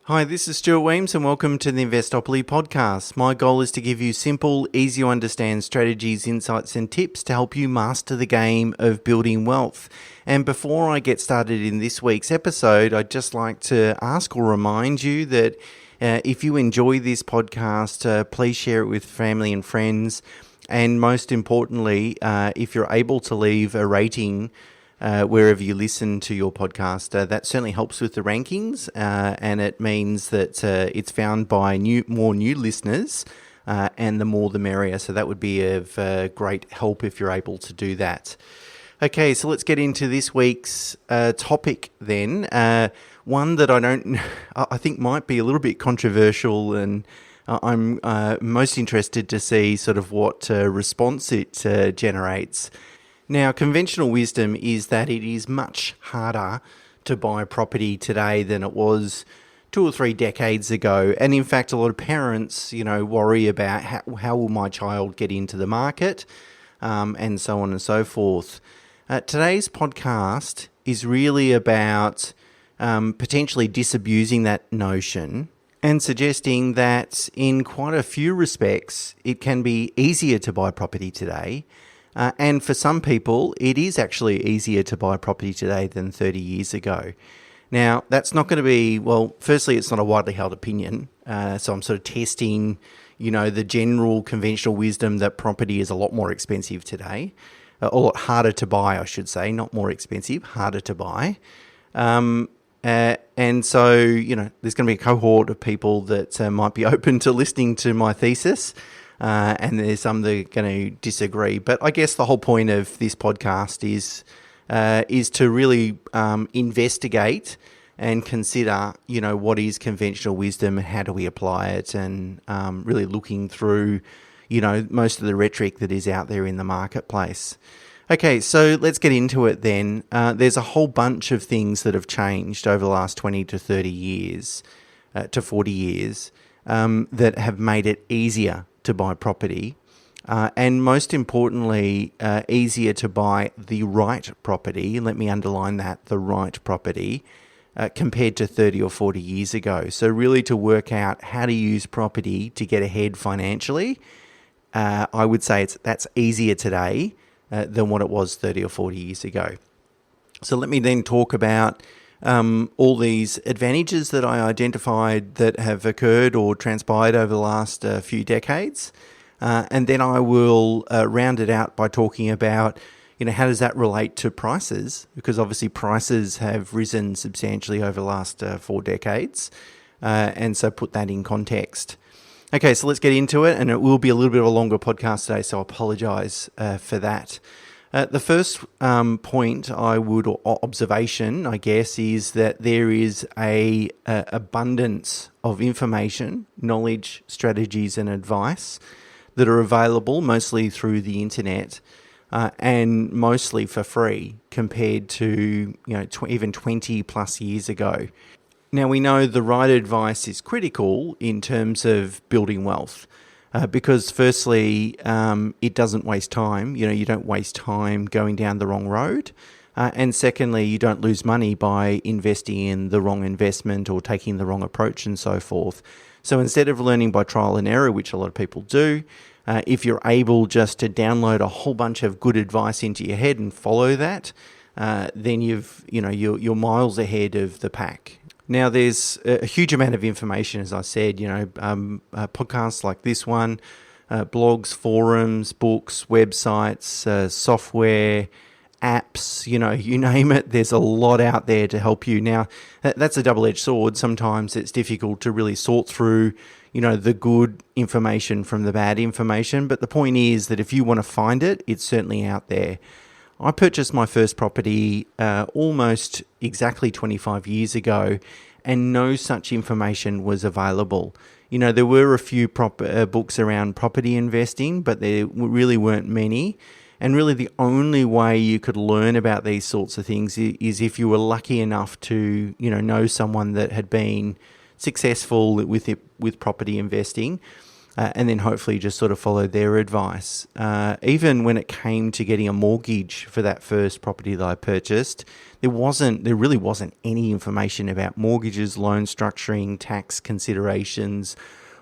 Hi, this is Stuart Weems and welcome to the Investopoly podcast. My goal is to give you simple, easy to understand strategies, insights and tips to help you master the game of building wealth. And before I get started in this week's episode, I'd just like to ask or remind you that if you enjoy this podcast, please share it with family and friends. And most importantly, if you're able to leave a rating wherever you listen to your podcast, that certainly helps with the rankings, and it means that it's found by more new listeners, and the more the merrier. So that would be of great help if you're able to do that. Okay, so let's get into this week's topic then. One that I think might be a little bit controversial, and I'm most interested to see sort of what response it generates. Now, conventional wisdom is that it is much harder to buy property today than it was 2 or 3 decades ago. And in fact, a lot of parents, worry about how will my child get into the market, and so on and so forth. Today's podcast is really about potentially disabusing that notion and suggesting that in quite a few respects, it can be easier to buy property today. And for some people, it is actually easier to buy property today than 30 years ago. Now, that's not going to be, well, firstly, it's not a widely held opinion. So I'm sort of testing, the general conventional wisdom that property is a lot more expensive today. A lot harder to buy, I should say, not more expensive, harder to buy. And so, there's going to be a cohort of people that might be open to listening to my thesis. And there's some that are going to disagree. But I guess the whole point of this podcast is to really investigate and consider, what is conventional wisdom and how do we apply it, and really looking through, most of the rhetoric that is out there in the marketplace. Okay, so let's get into it then. There's a whole bunch of things that have changed over the last 20 to 30 years, to 40 years, that have made it easier to buy property, and most importantly, easier to buy the right property. Let me underline that, the right property, compared to 30 or 40 years ago. So really to work out how to use property to get ahead financially, I would say that's easier today than what it was 30 or 40 years ago. So let me then talk about all these advantages that I identified that have occurred or transpired over the last few decades. And then I will round it out by talking about, how does that relate to prices? Because obviously prices have risen substantially over the last 4 decades. And so put that in context. Okay, so let's get into it. And it will be a little bit of a longer podcast today, so I apologise for that. The first point or observation, I guess, is that there is a abundance of information, knowledge, strategies and advice that are available mostly through the internet, and mostly for free compared to even 20 plus years ago. Now, we know the right advice is critical in terms of building wealth. Because firstly, it doesn't waste time. You don't waste time going down the wrong road. And secondly, you don't lose money by investing in the wrong investment or taking the wrong approach and so forth. So instead of learning by trial and error, which a lot of people do, if you're able just to download a whole bunch of good advice into your head and follow that, then you're miles ahead of the pack. Now, there's a huge amount of information, as I said, podcasts like this one, blogs, forums, books, websites, software, apps, you name it. There's a lot out there to help you. Now, that's a double-edged sword. Sometimes it's difficult to really sort through, the good information from the bad information. But the point is that if you want to find it, it's certainly out there. I purchased my first property almost exactly 25 years ago, and no such information was available. There were a few books around property investing, but there really weren't many. And really the only way you could learn about these sorts of things is if you were lucky enough to, know someone that had been successful with property investing. and then hopefully just sort of follow their advice. Even when it came to getting a mortgage for that first property that I purchased, there really wasn't any information about mortgages, loan structuring, tax considerations,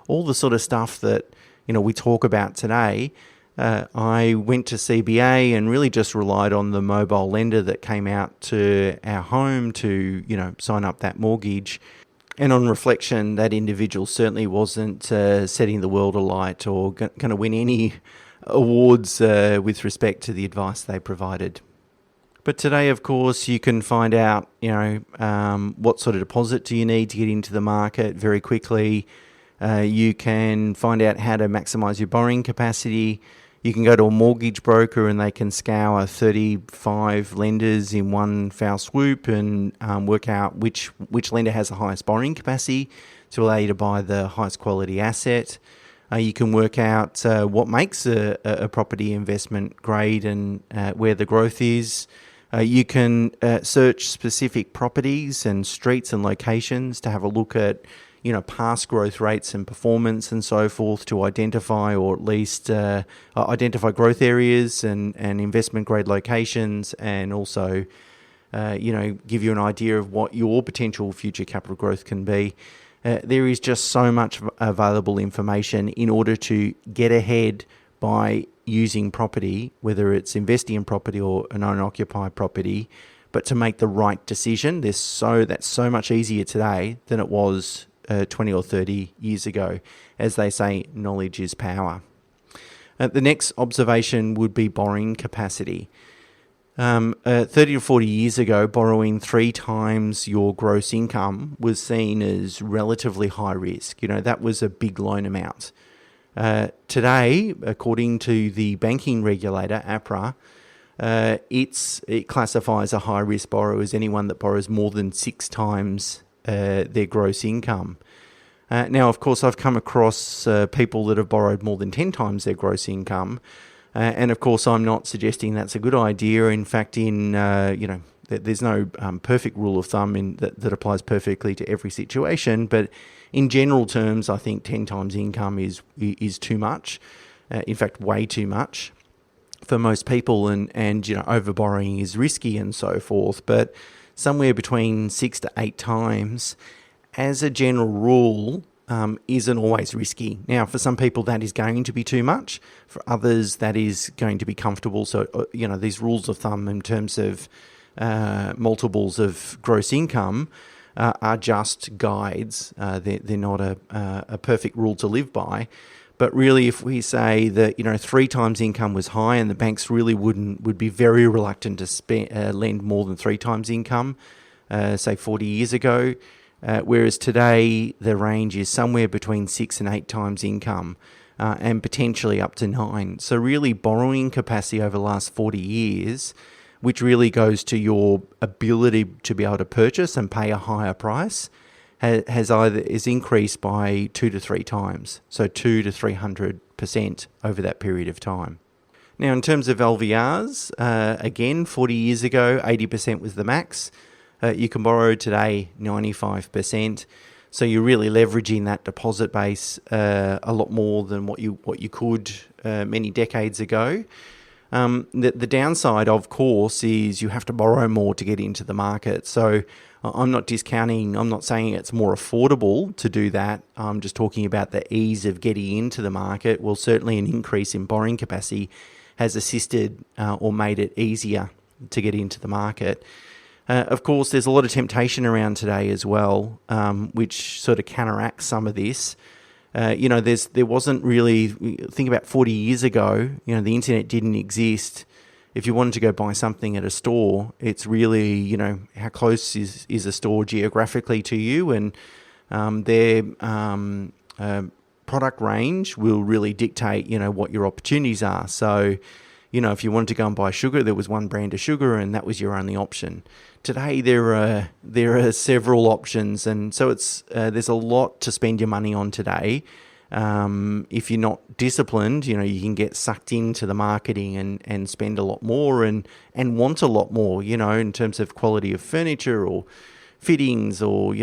all the sort of stuff that we talk about today. I went to CBA and really just relied on the mobile lender that came out to our home to sign up that mortgage. And on reflection, that individual certainly wasn't setting the world alight or going to win any awards with respect to the advice they provided. But today, of course, you can find out, what sort of deposit do you need to get into the market very quickly. You can find out how to maximise your borrowing capacity. You can go to a mortgage broker and they can scour 35 lenders in one foul swoop and work out which lender has the highest borrowing capacity to allow you to buy the highest quality asset. You can work out what makes a property investment grade and where the growth is. You can search specific properties and streets and locations to have a look at past growth rates and performance and so forth to identify, or at least identify growth areas and investment grade locations, and also, give you an idea of what your potential future capital growth can be. There is just so much available information in order to get ahead by using property, whether it's investing in property or an owner-occupied property, but to make the right decision. That's so much easier today than it was 20 or 30 years ago. As they say, knowledge is power. The next observation would be borrowing capacity. 30 to 40 years ago, borrowing 3 times your gross income was seen as relatively high risk. That was a big loan amount. Today, according to the banking regulator, APRA, it classifies a high-risk borrower as anyone that borrows more than 6 times their gross income. Now, of course, I've come across people that have borrowed more than 10 times their gross income, and of course, I'm not suggesting that's a good idea. In fact, there's no perfect rule of thumb that applies perfectly to every situation, but in general terms, I think 10 times income is too much. In fact, way too much for most people, and over borrowing is risky and so forth. But somewhere between 6 to 8 times, as a general rule, isn't always risky. Now, for some people, that is going to be too much. For others, that is going to be comfortable. So, these rules of thumb in terms of multiples of gross income are just guides. They're not a perfect rule to live by. But really, if we say that 3 times income was high, and the banks really would be very reluctant to lend more than 3 times income, say 40 years ago, whereas today the range is somewhere between 6 and 8 times income, and potentially up to 9. So really, borrowing capacity over the last 40 years, which really goes to your ability to be able to purchase and pay a higher price, is increased by 2 to 3 times, so 200 to 300% over that period of time. Now, in terms of LVRs, again, 40 years ago, 80% was the max. You can borrow today 95%, so you're really leveraging that deposit base a lot more than what you could many decades ago. The downside, of course, is you have to borrow more to get into the market. So I'm not discounting, I'm not saying it's more affordable to do that. I'm just talking about the ease of getting into the market. Well, certainly an increase in borrowing capacity has assisted or made it easier to get into the market. Of course, there's a lot of temptation around today as well, which sort of counteracts some of this. There wasn't really, think about 40 years ago, the internet didn't exist. If you wanted to go buy something at a store, it's really, how close is a store geographically to you, and their product range will really dictate, what your opportunities are. So, if you wanted to go and buy sugar, there was one brand of sugar and that was your only option. Today, there are several options, and so there's a lot to spend your money on today. If you're not disciplined, you can get sucked into the marketing and spend a lot more and want a lot more, in terms of quality of furniture or fittings or,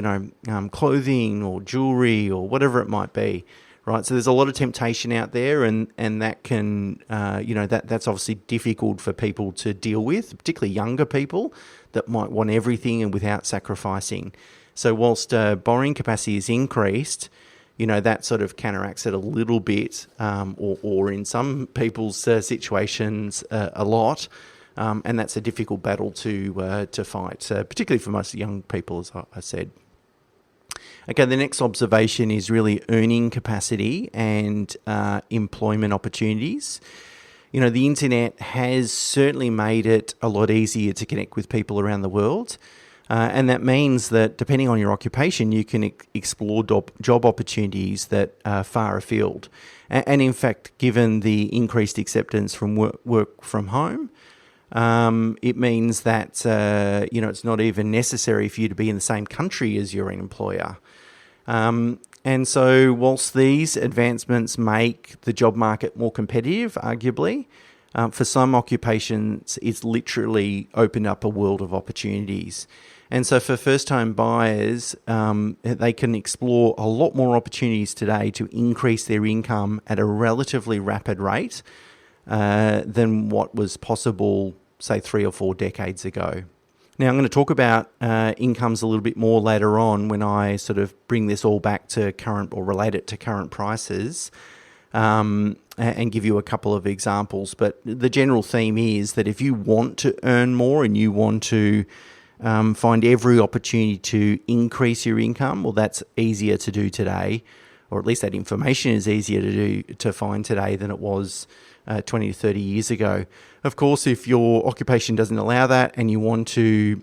clothing or jewelry or whatever it might be. right? So there's a lot of temptation out there, and that can, that's obviously difficult for people to deal with, particularly younger people that might want everything and without sacrificing. So whilst borrowing capacity is increased, that sort of counteracts it a little bit, or in some people's situations, a lot. And that's a difficult battle to fight, particularly for most young people, as I said. Okay, the next observation is really earning capacity and employment opportunities. The internet has certainly made it a lot easier to connect with people around the world. And that means that depending on your occupation, you can explore job opportunities that are far afield. And in fact, given the increased acceptance from work from home, it means that, it's not even necessary for you to be in the same country as your employer. And so whilst these advancements make the job market more competitive, arguably, for some occupations, it's literally opened up a world of opportunities. And so for first-time buyers, they can explore a lot more opportunities today to increase their income at a relatively rapid rate than what was possible, say, 3 or 4 decades ago. Now, I'm going to talk about incomes a little bit more later on when I sort of bring this all back to current or relate it to current prices and give you a couple of examples. But the general theme is that if you want to earn more and you want to find every opportunity to increase your income, well, that's easier to do today, or at least that information is easier to find today than it was 20 to 30 years ago. Of course, if your occupation doesn't allow that and you want to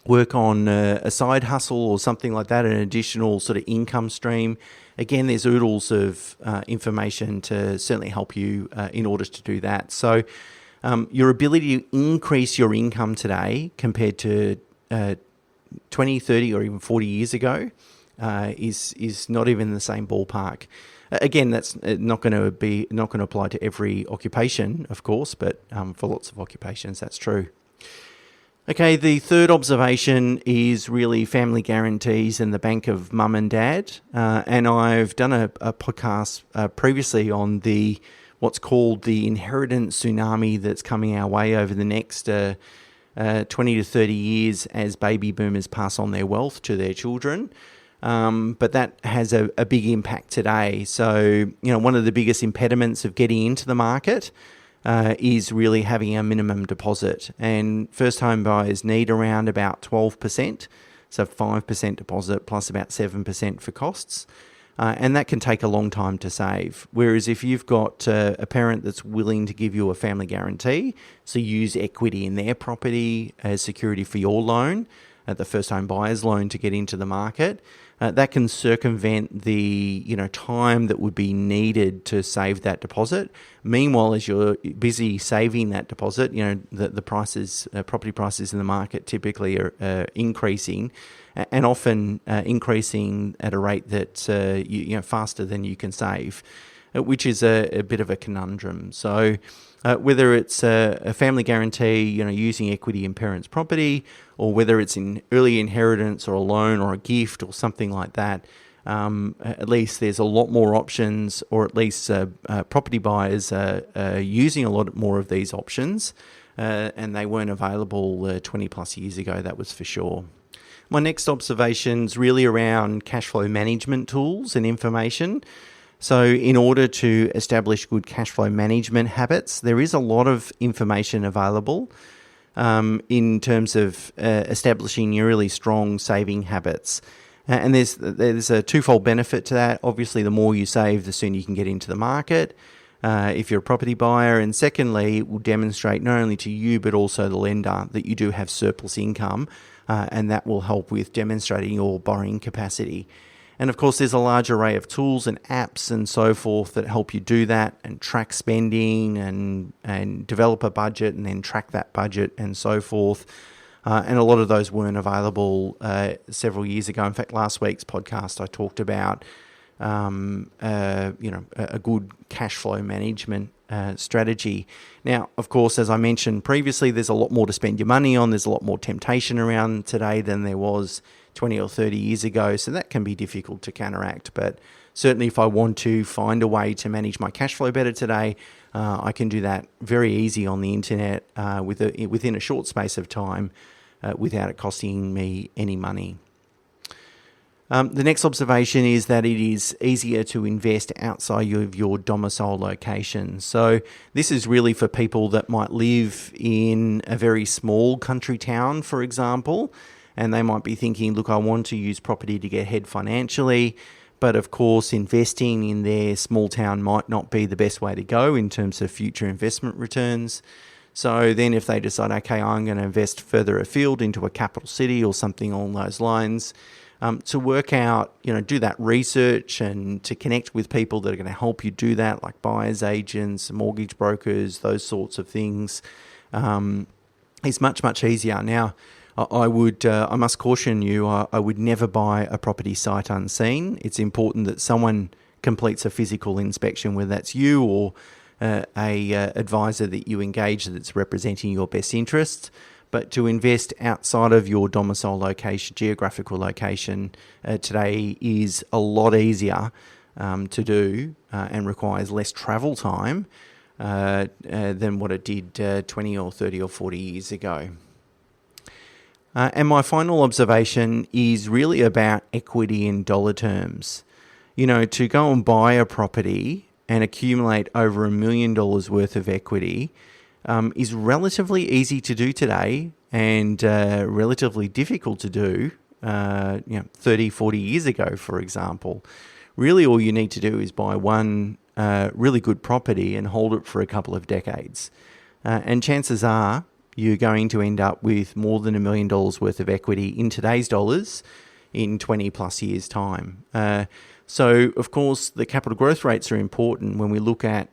work on a side hustle or something like that, an additional sort of income stream, again, there's oodles of information to certainly help you in order to do that. So your ability to increase your income today compared to 20, 30 or even 40 years ago is not even in the same ballpark. Again, that's not going to apply to every occupation, of course, but for lots of occupations, that's true. Okay, the third observation is really family guarantees and the bank of mum and dad. And I've done a podcast previously on what's called the inheritance tsunami that's coming our way over the next 20 to 30 years as baby boomers pass on their wealth to their children. But that has a big impact today. So, one of the biggest impediments of getting into the market is really having a minimum deposit. And first home buyers need around about 12%, so 5% deposit plus about 7% for costs. And that can take a long time to save. Whereas if you've got a parent that's willing to give you a family guarantee, so use equity in their property as security for your loan, the first home buyer's loan to get into the market, that can circumvent the time that would be needed to save that deposit. Meanwhile, as you're busy saving that deposit, the prices, property prices in the market typically are increasing, and often increasing at a rate that faster than you can save, which is a bit of a conundrum. So whether it's a family guarantee, using equity in parents' property, or whether it's in early inheritance or a loan or a gift or something like that, at least there's a lot more options, or at least property buyers are using a lot more of these options, and they weren't available 20 plus years ago, that was for sure. My next observation is really around cash flow management tools and information. So in order to establish good cash flow management habits, there is a lot of information available in terms of establishing really strong saving habits. And there's a twofold benefit to that. Obviously, the more you save, the sooner you can get into the market if you're a property buyer. And secondly, it will demonstrate not only to you but also the lender that you do have surplus income, and that will help with demonstrating your borrowing capacity. And of course, there's a large array of tools and apps and so forth that help you do that and track spending and develop a budget and then track that budget and so forth. And a lot of those weren't available several years ago. In fact, last week's podcast, I talked about a good cash flow management strategy. Now, of course, as I mentioned previously, there's a lot more to spend your money on. There's a lot more temptation around today than there was 20 or 30 years ago. So that can be difficult to counteract. But certainly if I want to find a way to manage my cash flow better today, I can do that very easy on the internet within a short space of time without it costing me any money. The next observation is that it is easier to invest outside of your domicile location. So this is really for people that might live in a very small country town, for example, and they might be thinking, look, I want to use property to get ahead financially, but of course investing in their small town might not be the best way to go in terms of future investment returns. So then if they decide, okay, I'm going to invest further afield into a capital city or something along those lines, to work out, do that research and to connect with people that are going to help you do that, like buyers agents, mortgage brokers, those sorts of things, is much, much easier. Now, I must caution you, I would never buy a property sight unseen. It's important that someone completes a physical inspection, whether that's you or a advisor that you engage that's representing your best interests. But to invest outside of your domicile location, geographical location, today is a lot easier to do and requires less travel time than what it did 20 or 30 or 40 years ago. And my final observation is really about equity in dollar terms. To go and buy a property and accumulate over $1 million worth of equity is relatively easy to do today and relatively difficult to do 30, 40 years ago, for example. Really all you need to do is buy one really good property and hold it for a couple of decades. And chances are you're going to end up with more than $1 million worth of equity in today's dollars in 20 plus years' time. So, of course, the capital growth rates are important. When we look at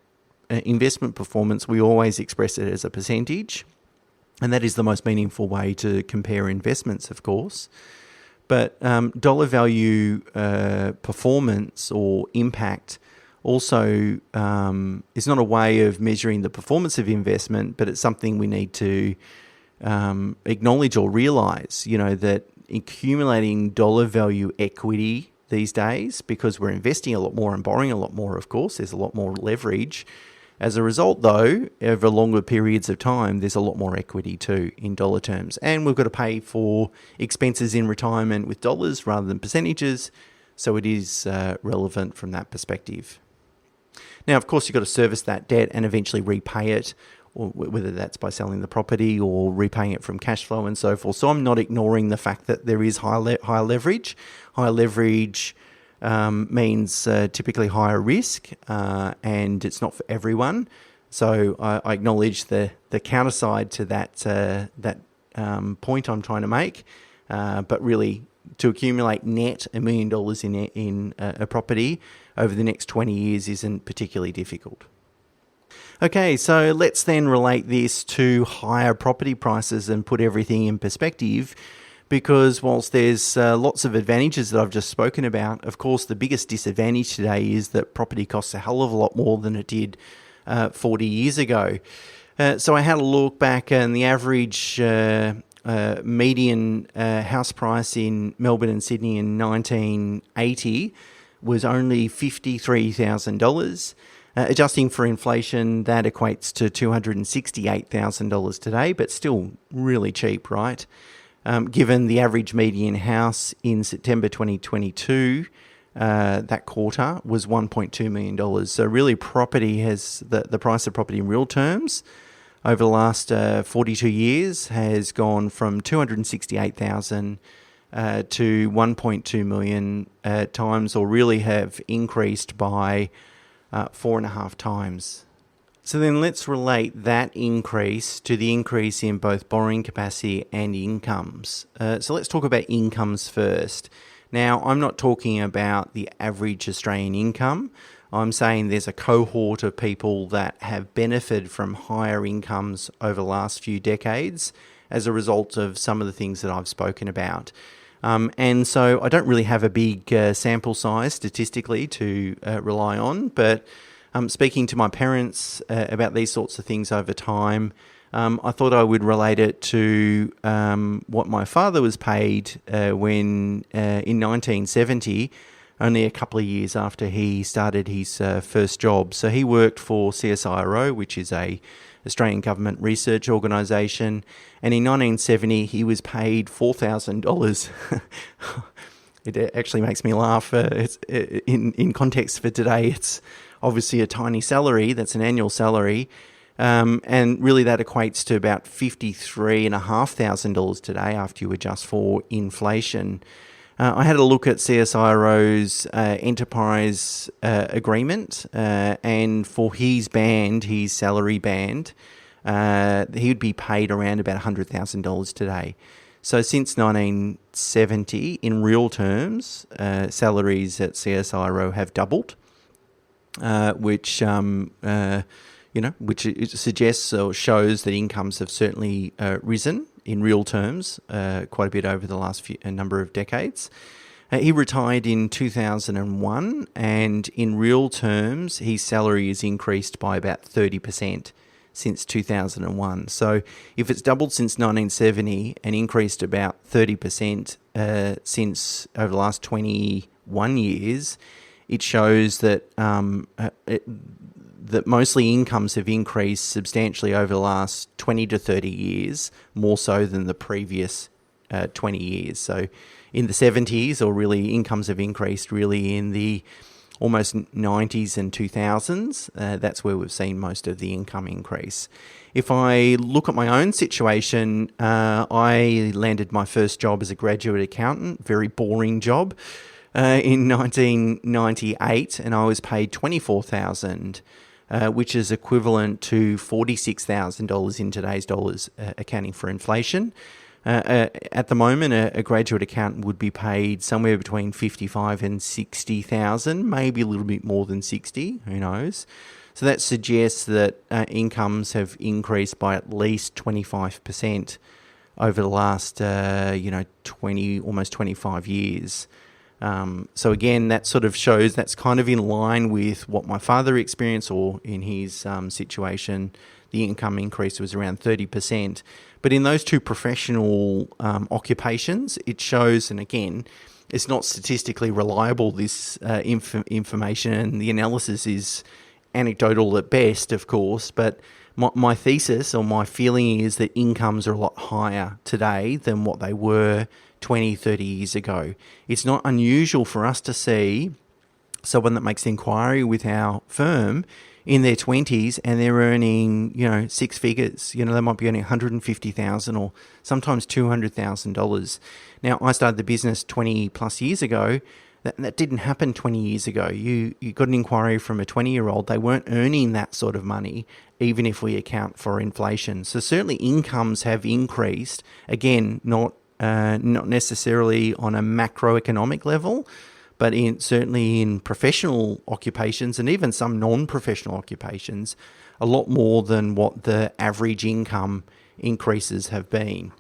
investment performance, we always express it as a percentage, and that is the most meaningful way to compare investments, of course. But dollar value performance or impact also is not a way of measuring the performance of investment, but it's something we need to acknowledge or realize, that accumulating dollar value equity these days, because we're investing a lot more and borrowing a lot more, of course, there's a lot more leverage. As a result, though, over longer periods of time, there's a lot more equity too in dollar terms. And we've got to pay for expenses in retirement with dollars rather than percentages, so it is relevant from that perspective. Now, of course, you've got to service that debt and eventually repay it, or whether that's by selling the property or repaying it from cash flow and so forth. So I'm not ignoring the fact that there is high leverage. High leverage means typically higher risk, and it's not for everyone. So I acknowledge the counter side to that point I'm trying to make, but really to accumulate net $1 million in a property over the next 20 years isn't particularly difficult. Okay, so let's then relate this to higher property prices and put everything in perspective, because whilst there's lots of advantages that I've just spoken about, of course the biggest disadvantage today is that property costs a hell of a lot more than it did 40 years ago. So I had a look back, and the average median house price in Melbourne and Sydney in 1980 was only $53,000. Adjusting for inflation, that equates to $268,000 today, but still really cheap, right? Given the average median house in September 2022, that quarter was $1.2 million. So really property has, the price of property in real terms over the last 42 years has gone from $268,000 to $1.2 million times, or really have increased by 4.5 times. So then let's relate that increase to the increase in both borrowing capacity and incomes. So let's talk about incomes first. Now, I'm not talking about the average Australian income. I'm saying there's a cohort of people that have benefited from higher incomes over the last few decades as a result of some of the things that I've spoken about. And so I don't really have a big sample size statistically to rely on, but speaking to my parents about these sorts of things over time, I thought I would relate it to what my father was paid when in 1970, only a couple of years after he started his first job. So he worked for CSIRO, which is a Australian government research organisation, and in 1970 he was paid $4,000. It actually makes me laugh. In context for today, it's obviously a tiny salary. That's an annual salary. And really that equates to about $53,500 today after you adjust for inflation. I had a look at CSIRO's enterprise agreement, and for his band, his salary band, he would be paid around about $100,000 today. So since 1970, in real terms, salaries at CSIRO have doubled, which it suggests or shows that incomes have certainly risen in real terms quite a bit over the last number of decades. He retired in 2001, and in real terms, his salary has increased by about 30% since 2001. So if it's doubled since 1970 and increased about 30% since over the last 21 years, it shows that that mostly incomes have increased substantially over the last 20 to 30 years, more so than the previous 20 years. So in the 70s, or really incomes have increased really in the almost 90s and 2000s. That's where we've seen most of the income increase. If I look at my own situation, I landed my first job as a graduate accountant, very boring job, in 1998, and I was paid $24,000. Which is equivalent to $46,000 in today's dollars, accounting for inflation. At the moment, a graduate accountant would be paid somewhere between $55,000 and $60,000, maybe a little bit more than 60, who knows. So that suggests that incomes have increased by at least 25% over the last, 20, almost 25 years. So again, that sort of shows that's kind of in line with what my father experienced, or in his situation, the income increase was around 30%. But in those two professional occupations, it shows, and again, it's not statistically reliable, this information, and the analysis is anecdotal at best, of course, but my thesis or my feeling is that incomes are a lot higher today than what they were 20, 30 years ago. It's not unusual for us to see someone that makes the inquiry with our firm in their 20s and they're earning, six figures. They might be earning $150,000 or sometimes $200,000. Now, I started the business 20 plus years ago. That didn't happen 20 years ago. You got an inquiry from a 20-year-old. They weren't earning that sort of money, even if we account for inflation. So certainly incomes have increased. Again, not necessarily on a macroeconomic level, but certainly in professional occupations and even some non-professional occupations, a lot more than what the average income increases have been.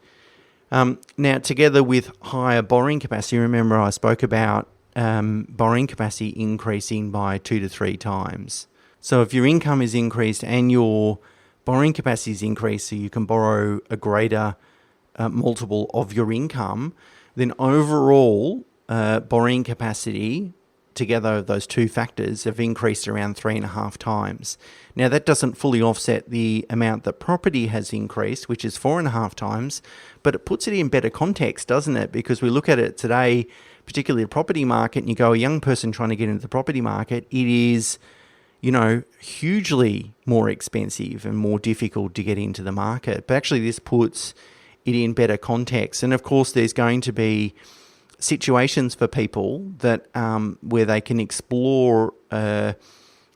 Now, together with higher borrowing capacity, remember I spoke about borrowing capacity increasing by 2 to 3 times. So if your income is increased and your borrowing capacity is increased, so you can borrow a greater multiple of your income, then overall borrowing capacity, together those two factors, have increased around 3.5 times. Now that doesn't fully offset the amount that property has increased, which is 4.5 times, but it puts it in better context, doesn't it? Because we look at it today, particularly the property market, and you go, a young person trying to get into the property market, it is, hugely more expensive and more difficult to get into the market. But actually this puts it in better context. And of course, there's going to be situations for people that where they can explore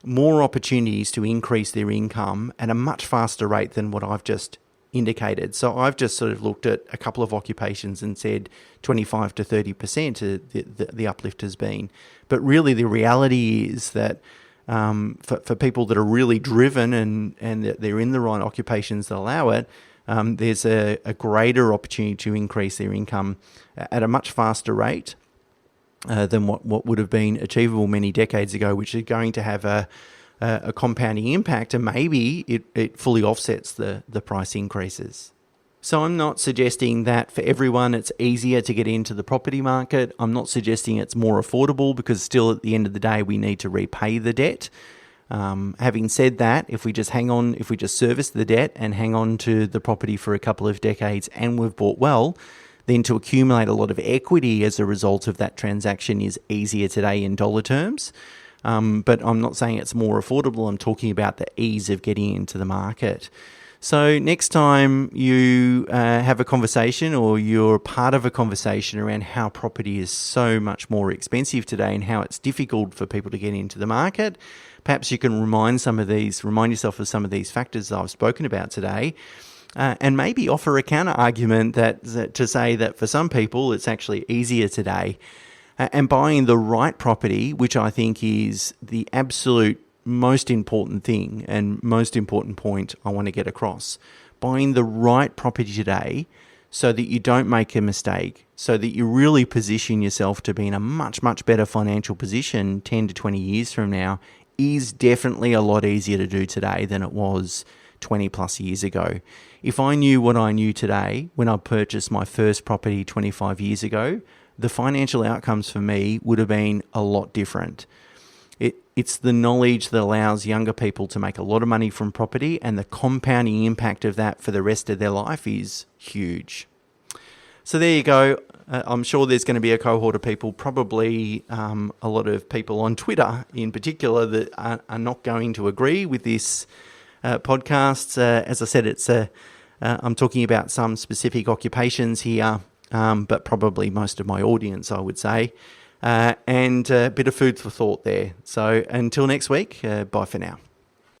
more opportunities to increase their income at a much faster rate than what I've just indicated. So I've just sort of looked at a couple of occupations and said 25 to 30% the uplift has been. But really the reality is that for people that are really driven and that they're in the right occupations that allow it, there's a greater opportunity to increase their income at a much faster rate than what would have been achievable many decades ago, which is going to have a a compounding impact, and maybe it fully offsets the price increases. So I'm not suggesting that for everyone it's easier to get into the property market. I'm not suggesting it's more affordable, because still at the end of the day we need to repay the debt. Having said that, if we just service the debt and hang on to the property for a couple of decades and we've bought well, then to accumulate a lot of equity as a result of that transaction is easier today in dollar terms. But I'm not saying it's more affordable. I'm talking about the ease of getting into the market. So next time you have a conversation, or you're part of a conversation around how property is so much more expensive today and how it's difficult for people to get into the market, perhaps you can remind yourself of some of these factors that I've spoken about today, and maybe offer a counter argument to say that for some people it's actually easier today. And buying the right property, which I think is the absolute most important thing and most important point I want to get across. Buying the right property today so that you don't make a mistake, so that you really position yourself to be in a much, much better financial position 10 to 20 years from now, is definitely a lot easier to do today than it was 20 plus years ago. If I knew what I knew today when I purchased my first property 25 years ago, the financial outcomes for me would have been a lot different. It's the knowledge that allows younger people to make a lot of money from property, and the compounding impact of that for the rest of their life is huge. So there you go. I'm sure there's going to be a cohort of people, probably a lot of people on Twitter in particular, that are not going to agree with this podcast. As I said, I'm talking about some specific occupations here, but probably most of my audience, I would say. And a bit of food for thought there. So until next week, bye for now.